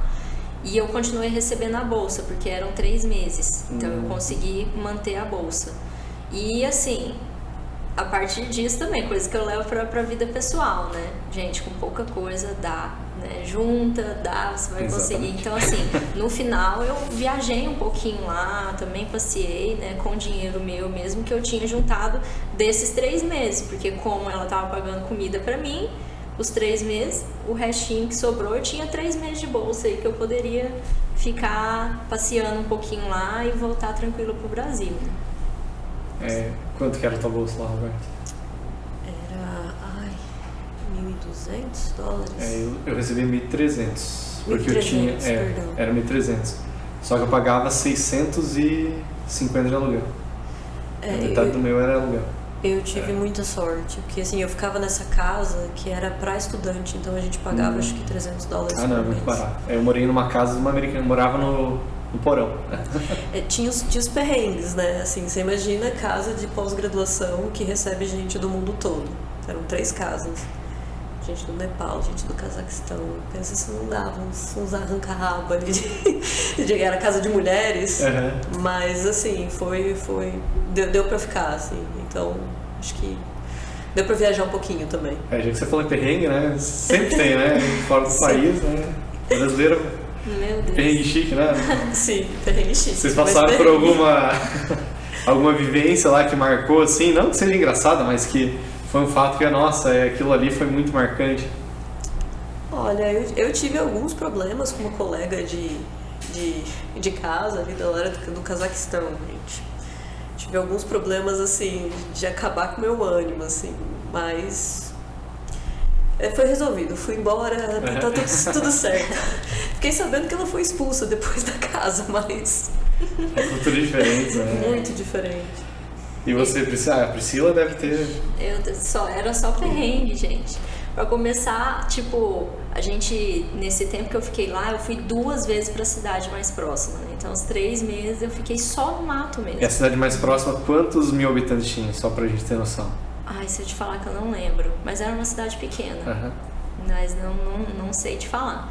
Speaker 3: E eu continuei recebendo a bolsa, porque eram 3 meses, então eu consegui manter a bolsa. E assim, a partir disso também, coisa que eu levo pra vida pessoal, né? Gente, com pouca coisa dá, né? Junta, dá, você vai conseguir. Então assim, no final eu viajei um pouquinho lá, também passeei, né? Com dinheiro meu mesmo que eu tinha juntado desses 3 meses, porque como ela tava pagando comida pra mim, os 3 meses, o restinho que sobrou, eu tinha 3 meses de bolsa aí que eu poderia ficar passeando um pouquinho lá e voltar tranquilo pro Brasil, né?
Speaker 1: Quanto que era a tua bolsa lá, Roberto?
Speaker 2: Era, $1.200?
Speaker 1: Eu recebi 1.300, porque
Speaker 2: 1.300,
Speaker 1: eu tinha,
Speaker 2: perdão.
Speaker 1: era 1.300, só que eu pagava 650 de aluguel. Metade do meu era aluguel.
Speaker 2: Eu tive muita sorte, porque assim, eu ficava nessa casa que era pra estudante, então a gente pagava acho que $300 por mês.
Speaker 1: Não, é muito barato. Eu morei numa casa de uma americana, eu morava no porão.
Speaker 2: Tinha os perrengues, né? Assim, você imagina casa de pós-graduação que recebe gente do mundo todo. Eram 3 casas. Gente do Nepal, gente do Cazaquistão. Pensa se não dava uns arranca-rabo ali. Era casa de mulheres. Mas assim, deu pra ficar, assim. Então, acho que deu pra viajar um pouquinho também.
Speaker 1: Já que você falou em perrengue, né? Sempre tem, né? Fora do país, né? Brasileiro.
Speaker 3: Meu Deus.
Speaker 1: Perrengue chique, né?
Speaker 2: Sim, perrengue chique.
Speaker 1: Vocês passaram por alguma vivência lá que marcou, assim? Não que seja engraçada, mas que foi um fato que, nossa, aquilo ali foi muito marcante.
Speaker 2: Olha, eu tive alguns problemas com uma colega de casa ali da hora do Cazaquistão, gente. Tive alguns problemas, assim, de acabar com o meu ânimo, assim, mas foi resolvido. Fui embora, tá tudo certo. Fiquei sabendo que ela foi expulsa depois da casa, mas...
Speaker 1: É cultura diferente, né?
Speaker 2: Muito diferente.
Speaker 1: E você, Priscila? A Priscila deve ter...
Speaker 3: Era só perrengue, gente. Pra começar, tipo, a gente, nesse tempo que eu fiquei lá, eu fui 2 vezes pra cidade mais próxima, né? Então, os 3 meses eu fiquei só no mato mesmo.
Speaker 1: E a cidade mais próxima, quantos mil habitantes tinha? Só pra gente ter noção.
Speaker 3: Ai, se eu te falar que eu não lembro. Mas era uma cidade pequena. Mas não sei te falar.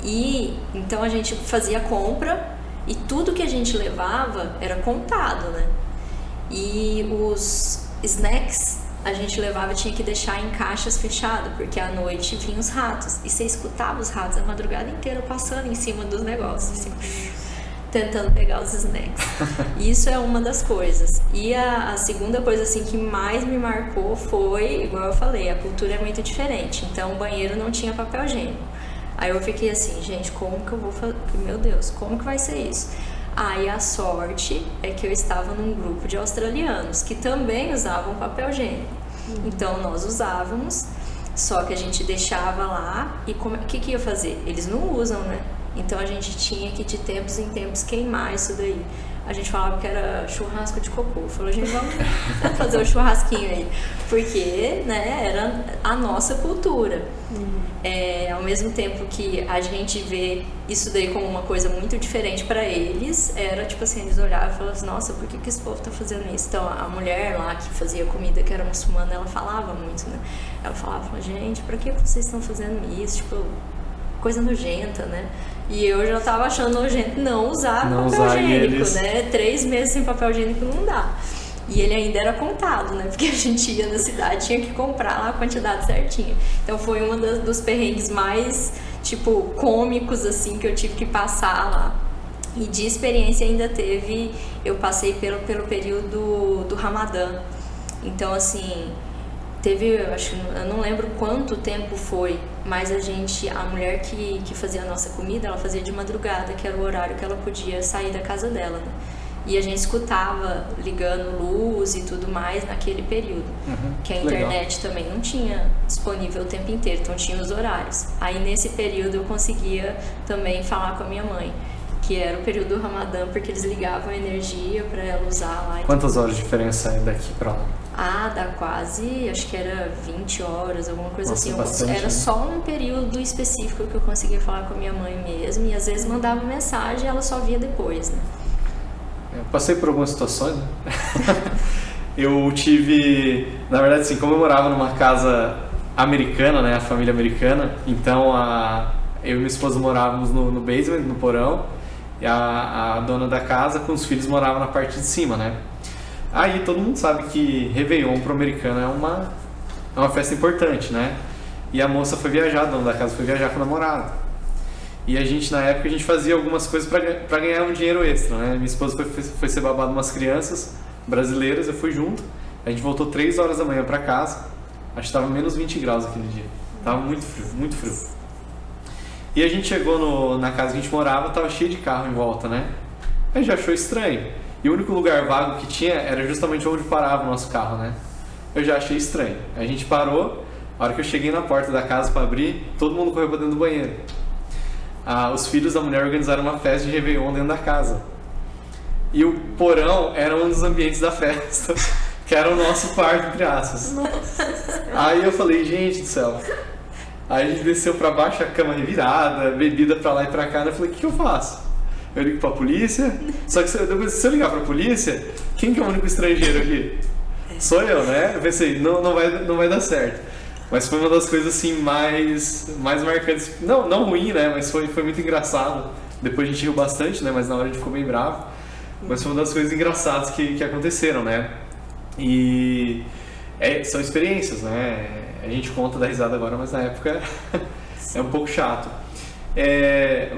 Speaker 3: E então a gente fazia compra e tudo que a gente levava era contado, né? E os snacks a gente levava e tinha que deixar em caixas fechadas, porque à noite vinham os ratos. E você escutava os ratos a madrugada inteira passando em cima dos negócios, assim, tentando pegar os snacks. Isso é uma das coisas. E a segunda coisa assim que mais me marcou foi, igual eu falei, a cultura é muito diferente. Então o banheiro não tinha papel higiênico. Aí eu fiquei assim, gente, como que eu vou fazer? Meu Deus, como que vai ser isso? Aí a sorte é que eu estava num grupo de australianos que também usavam papel higiênico. Então nós usávamos, só que a gente deixava lá e o que ia fazer? Eles não usam, né? Então a gente tinha que de tempos em tempos queimar isso daí. A gente falava que era churrasco de cocô. Falou, gente, vamos fazer o churrasquinho aí. Porque, né, era a nossa cultura. Ao mesmo tempo que a gente vê isso daí como uma coisa muito diferente para eles, era tipo assim, eles olhavam e falavam assim, nossa, por que esse povo tá fazendo isso? Então a mulher lá que fazia comida, que era muçulmana, ela falava muito, né? Ela falava, gente, pra que vocês estão fazendo isso? Tipo, coisa nojenta, né? E eu já tava achando nojento não usar papel higiênico, né? 3 meses sem papel higiênico não dá. E ele ainda era contado, né? Porque a gente ia na cidade, tinha que comprar lá a quantidade certinha. Então foi um dos perrengues mais, tipo, cômicos, assim, que eu tive que passar lá. E de experiência ainda eu passei pelo período do Ramadã. Então, assim, eu não lembro quanto tempo foi, mas a mulher que fazia a nossa comida, ela fazia de madrugada, que era o horário que ela podia sair da casa dela, né? E a gente escutava ligando luz e tudo mais naquele período, que a internet também não tinha disponível o tempo inteiro, então tinha os horários. Aí nesse período eu conseguia também falar com a minha mãe, que era o período do Ramadã, porque eles ligavam a energia para ela usar lá.
Speaker 1: Quantas horas de diferença é daqui para lá?
Speaker 3: Dá quase, acho que era 20 horas, alguma coisa. Nossa, assim.
Speaker 1: Bastante,
Speaker 3: era só um período específico que eu conseguia falar com a minha mãe mesmo, e às vezes mandava mensagem e ela só via depois, né?
Speaker 1: Eu passei por algumas situações, né? Eu tive, na verdade, assim, como eu morava numa casa americana, né, a família americana, então eu e minha esposa morávamos no basement, no porão, e a dona da casa com os filhos moravam na parte de cima, né? Aí todo mundo sabe que Réveillon pro americano é uma festa importante, né? E a moça foi viajar, a dona da casa foi viajar com o namorado. E a gente, na época, a gente fazia algumas coisas pra ganhar um dinheiro extra, né? Minha esposa foi ser babá de umas crianças brasileiras, eu fui junto. A gente voltou 3 horas da manhã pra casa. Acho que tava menos 20 graus aquele dia. Tava muito frio, muito frio. E a gente chegou na casa que a gente morava, tava cheio de carro em volta, né? A gente achou estranho. E o único lugar vago que tinha era justamente onde parava o nosso carro, né? Eu já achei estranho. A gente parou, a hora que eu cheguei na porta da casa pra abrir, todo mundo correu pra dentro do banheiro. Os filhos da mulher organizaram uma festa de Réveillon dentro da casa. e o porão era um dos ambientes da festa, que era o nosso quarto, entre aspas.
Speaker 2: Nossa.
Speaker 1: Aí eu falei, gente do céu. Aí a gente desceu pra baixo, a cama revirada, bebida pra lá e pra cá. Eu falei, o que eu faço? Eu ligo pra polícia? Só que se eu ligar pra polícia, quem que é o único estrangeiro aqui? Sou eu, né? Eu pensei, não vai dar certo. Mas foi uma das coisas assim mais marcantes. Não ruim, né? Mas foi muito engraçado. Depois a gente riu bastante, né? Mas na hora a gente ficou bem bravo. Mas foi uma das coisas engraçadas que aconteceram, né? E são experiências, né? A gente conta da risada agora, mas na época é um pouco chato.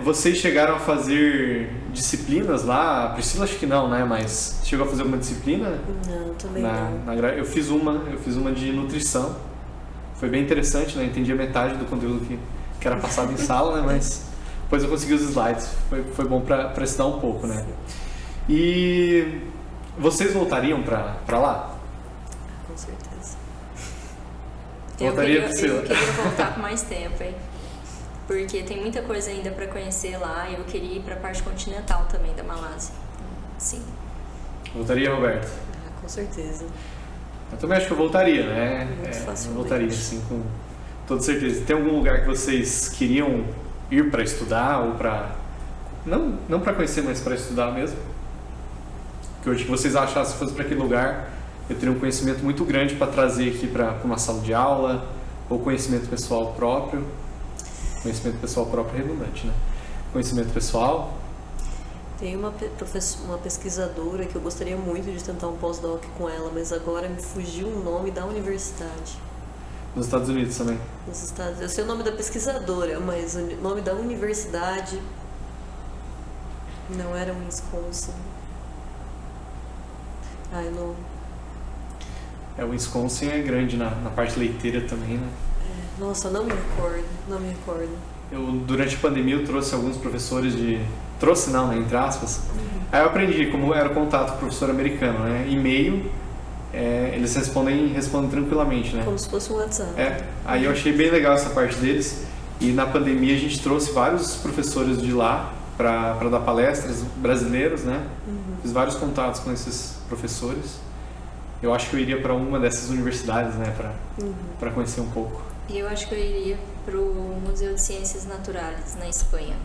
Speaker 1: Vocês chegaram a fazer disciplinas lá? A Priscila acho que não, né? Mas chegou a fazer alguma disciplina?
Speaker 2: Não, também não.
Speaker 1: Eu fiz uma de nutrição. Foi bem interessante, né? Entendi a metade do conteúdo que era passado em sala, né? Mas depois eu consegui os slides. Foi bom para estudar um pouco, né? E vocês voltariam para lá?
Speaker 2: Com certeza.
Speaker 3: Eu queria voltar com mais tempo, hein? Porque tem muita coisa ainda para conhecer lá e eu queria ir para a parte continental também da Malásia. Sim.
Speaker 1: Voltaria, Roberto?
Speaker 2: Com certeza.
Speaker 1: Eu também acho que eu voltaria, né?
Speaker 2: Eu
Speaker 1: voltaria, sim, com toda certeza. Tem algum lugar que vocês queriam ir para estudar ou para... Não para conhecer, mas para estudar mesmo? Que hoje que vocês achassem se fosse para aquele lugar, eu teria um conhecimento muito grande para trazer aqui para uma sala de aula, ou conhecimento pessoal próprio. Conhecimento pessoal próprio é redundante, né? Conhecimento pessoal.
Speaker 2: Tem uma pesquisadora que eu gostaria muito de tentar um pós-doc com ela, mas agora me fugiu o nome da universidade.
Speaker 1: Nos Estados Unidos também?
Speaker 2: Nos Estados Unidos. Eu sei o nome da pesquisadora, mas o nome da universidade não era Wisconsin. Ai, não.
Speaker 1: O Wisconsin é grande na parte leiteira também, né?
Speaker 2: Nossa, não me recordo.
Speaker 1: Durante a pandemia eu trouxe alguns professores Trouxe não, né, entre aspas. Aí eu aprendi como era o contato com o professor americano, né? E-mail, eles respondem tranquilamente, né?
Speaker 2: Como se fosse um WhatsApp.
Speaker 1: Aí eu achei bem legal essa parte deles. E na pandemia a gente trouxe vários professores de lá para dar palestras, brasileiros, né? Fiz vários contatos com esses professores. Eu acho que eu iria para uma dessas universidades, né? Para conhecer um pouco.
Speaker 3: E eu acho que eu iria para o Museu de Ciências Naturais, na Espanha.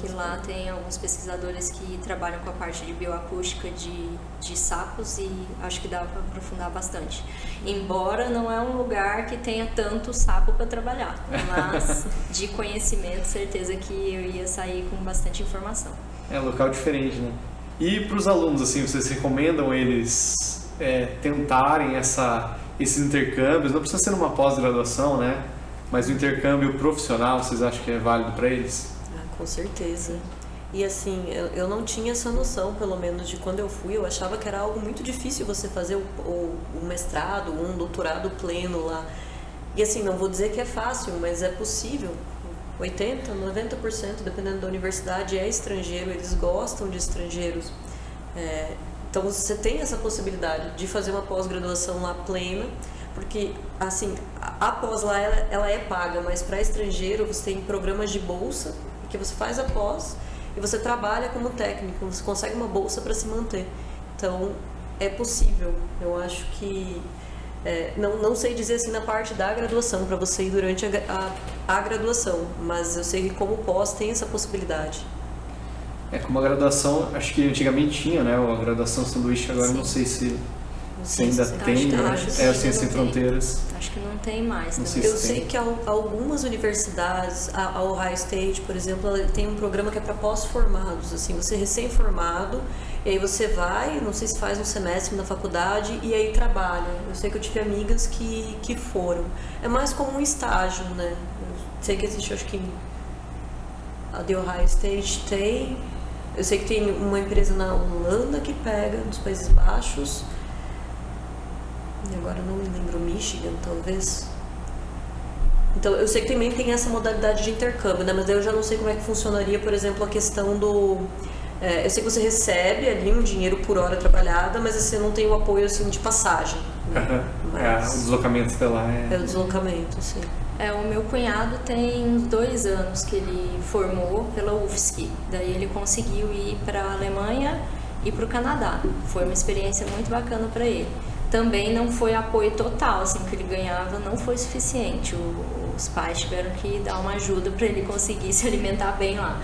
Speaker 3: Que lá tem alguns pesquisadores que trabalham com a parte de bioacústica de sapos e acho que dá para aprofundar bastante. Embora não é um lugar que tenha tanto sapo para trabalhar, mas de conhecimento, certeza que eu ia sair com bastante informação.
Speaker 1: É um local diferente, né? E para os alunos, assim, vocês recomendam eles tentarem esses intercâmbios? Não precisa ser numa pós-graduação, né? Mas o intercâmbio profissional, vocês acham que é válido para eles?
Speaker 2: Com certeza. E assim, eu não tinha essa noção, pelo menos, de quando eu fui. Eu achava que era algo muito difícil você fazer o mestrado, um doutorado pleno lá. E assim, não vou dizer que é fácil, mas é possível. 80%, 90%, dependendo da universidade, é estrangeiro, eles gostam de estrangeiros. Então você tem essa possibilidade de fazer uma pós-graduação lá plena, porque assim, a pós lá ela é paga, mas para estrangeiro você tem programas de bolsa, que você faz a pós e você trabalha como técnico, você consegue uma bolsa para se manter. Então, é possível. Eu acho que... não sei dizer assim na parte da graduação, para você ir durante a graduação, mas eu sei que como pós tem essa possibilidade.
Speaker 1: Como a graduação, acho que antigamente tinha, né? A graduação sanduíche, agora não sei se ainda tem,
Speaker 3: o
Speaker 1: Ciência Sem Fronteiras.
Speaker 3: Acho que não tem mais.
Speaker 2: Eu sei que algumas universidades, a Ohio State, por exemplo, ela tem um programa que é para pós-formados, assim, você é recém-formado, e aí você vai, não sei se faz um semestre na faculdade, e aí trabalha. Eu sei que eu tive amigas que foram. É mais como um estágio, né? Eu sei que existe, acho que a de Ohio State tem. Eu sei que tem uma empresa na Holanda que pega, nos Países Baixos. E agora não me lembro, Michigan, talvez. Então, eu sei que também tem essa modalidade de intercâmbio, né? Mas daí eu já não sei como é que funcionaria, por exemplo, a questão do... eu sei que você recebe ali um dinheiro por hora trabalhada, mas você não tem o apoio, assim, de passagem. Né?
Speaker 1: Mas... o deslocamento até lá
Speaker 2: é o deslocamento, sim.
Speaker 3: O meu cunhado tem uns 2 anos que ele formou pela UFSC. Daí ele conseguiu ir para a Alemanha ir para o Canadá. Foi uma experiência muito bacana para ele. Também não foi apoio total, assim, que ele ganhava não foi suficiente. Os pais tiveram que dar uma ajuda para ele conseguir se alimentar bem lá.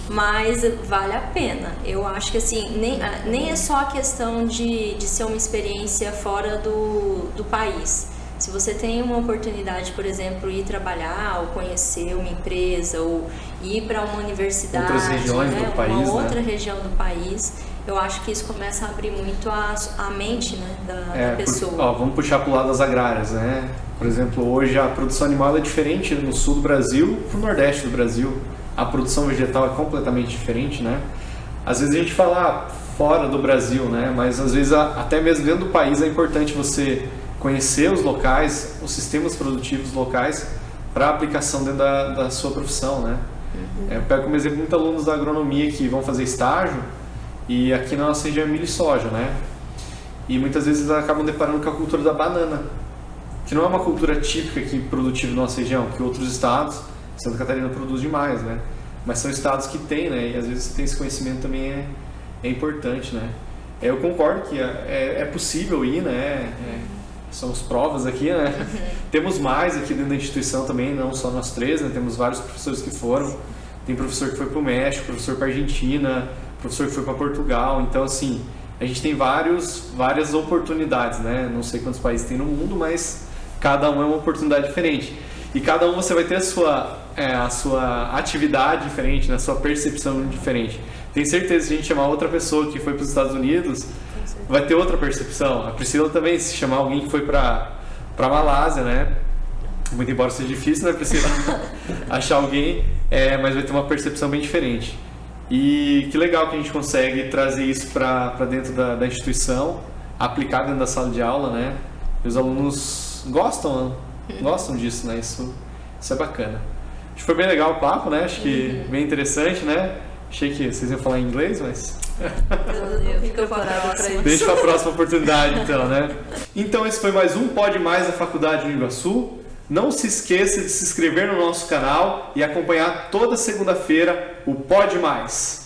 Speaker 3: Mas vale a pena. Eu acho que assim, nem é só a questão de ser uma experiência fora do país. Se você tem uma oportunidade, por exemplo, ir trabalhar ou conhecer uma empresa ou ir para uma universidade,
Speaker 1: outras regiões do país,
Speaker 3: uma outra região do país, eu acho que isso começa a abrir muito a mente, né, da pessoa.
Speaker 1: Vamos puxar para o lado das agrárias, né? Por exemplo, hoje a produção animal é diferente no sul do Brasil para o nordeste do Brasil. A produção vegetal é completamente diferente, né? Às vezes a gente fala fora do Brasil, né? Mas às vezes até mesmo dentro do país é importante você conhecer os locais, os sistemas produtivos locais para aplicação dentro da sua profissão, né? Eu pego como exemplo muitos alunos da agronomia que vão fazer estágio e aqui na nossa região é milho e soja, né? E muitas vezes acabam deparando com a cultura da banana, que não é uma cultura típica aqui produtiva da nossa região, que outros estados, Santa Catarina produz demais, né? Mas são estados que tem, né? E às vezes você tem esse conhecimento também é importante, né? Eu concordo que é possível ir, né? Somos provas aqui, né? Temos mais aqui dentro da instituição também, não só nós três, né? Temos vários professores que foram. Tem professor que foi para o México, professor para a Argentina, professor que foi para Portugal. Então, assim, a gente tem várias oportunidades, né? Não sei quantos países tem no mundo, mas cada um é uma oportunidade diferente. E cada um você vai ter a sua atividade diferente, né? A sua percepção diferente. Tenho certeza que se a gente chamar outra pessoa que foi para os Estados Unidos, vai ter outra percepção. A Priscila também, se chamar alguém que foi para Malásia, né? Muito embora seja difícil, né, Priscila? Achar alguém, mas vai ter uma percepção bem diferente. E que legal que a gente consegue trazer isso para dentro da instituição, aplicar dentro da sala de aula, né? E os alunos gostam disso, né? Isso é bacana. Acho que foi bem legal o papo, né? Acho que bem interessante, né? Achei que vocês iam falar em inglês, mas...
Speaker 2: Fica preparado para isso.
Speaker 1: Deixa para a próxima oportunidade, então, né? Então, esse foi mais um Pode Mais da Faculdade do Iguaçu. Não se esqueça de se inscrever no nosso canal e acompanhar toda segunda-feira o Pode Mais.